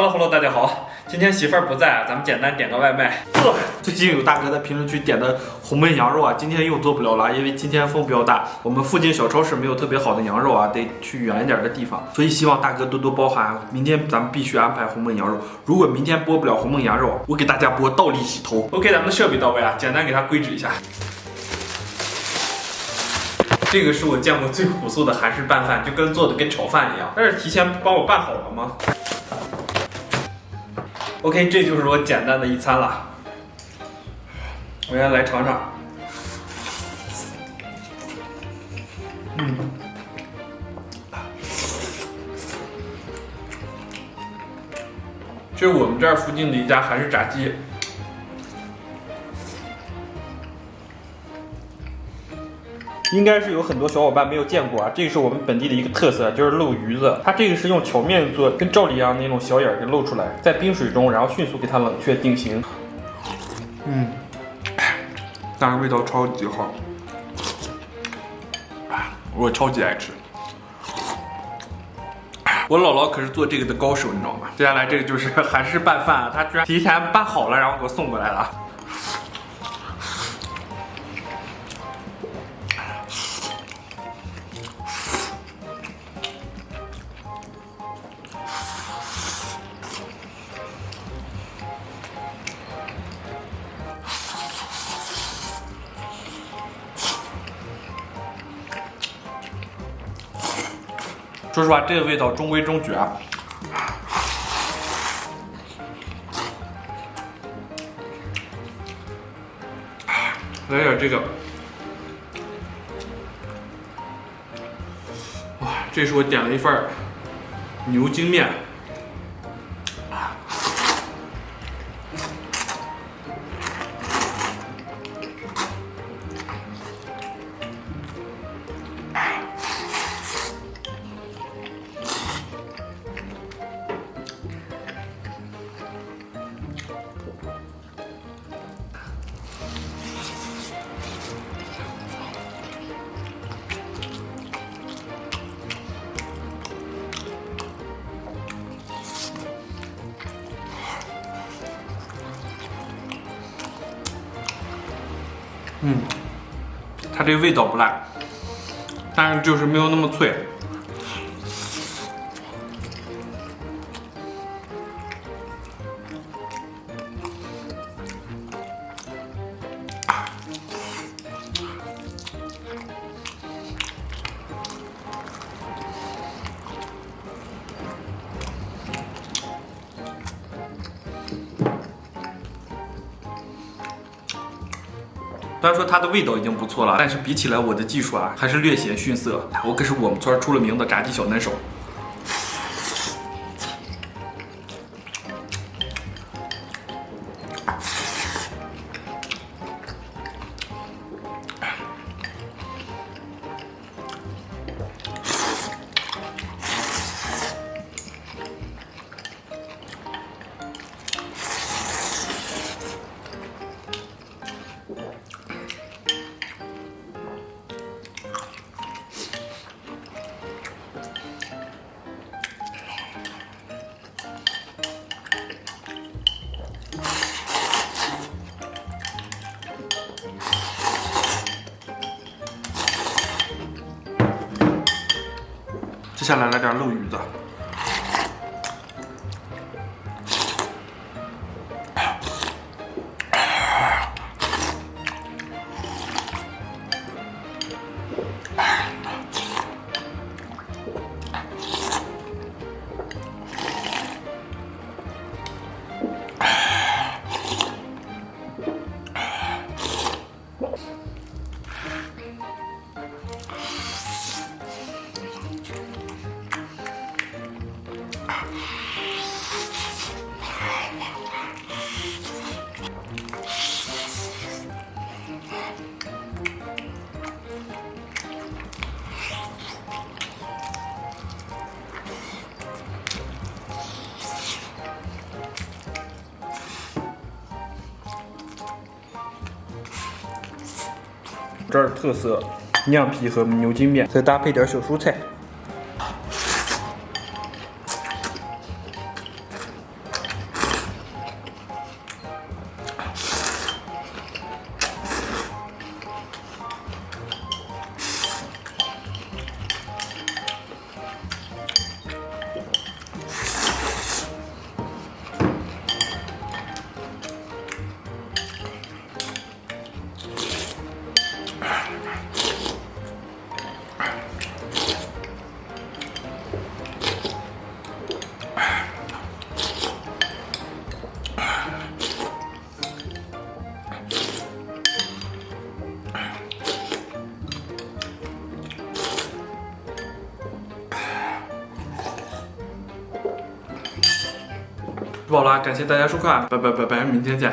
Hello，大家好，今天媳妇儿不在啊，咱们简单点个外卖。最近有大哥在评论区点的红焖羊肉啊，今天又做不了了，因为今天风比较大，我们附近小超市没有特别好的羊肉啊，得去远一点的地方，所以希望大哥多多包涵啊。明天咱们必须安排红焖羊肉，如果明天播不了红焖羊肉，我给大家播倒立洗头。OK， 咱们的设备到位啊，简单给它规制一下。这个是我见过最朴素的韩式拌饭，就跟做的跟炒饭一样。但是提前帮我拌好了吗？OK， 这就是我简单的一餐了。我先来尝尝。这是我们这儿附近的一家韩式炸鸡。应该是有很多小伙伴没有见过啊，这个是我们本地的一个特色，就是漏鱼子。它这个是用荞面做，跟罩里一样那种小眼儿给露出来，在冰水中，然后迅速给它冷却定型。但是味道超级好，我超级爱吃。我姥姥可是做这个的高手，你知道吗？接下来这个就是韩式拌饭啊，她居然提前拌好了，然后给我送过来了。说实话，这个味道中规中矩啊。来点这个，哇，这是我点了一份牛筋面。它这个味道不赖，但是就是没有那么脆。虽然说它的味道已经不错了，但是比起来我的技术啊，还是略显逊色。我可是我们村出了名的炸鸡小能手。接下来来点漏鱼子。这儿特色酿皮和牛筋面，再搭配点小蔬菜。饱了，感谢大家收看，拜拜拜拜，明天见。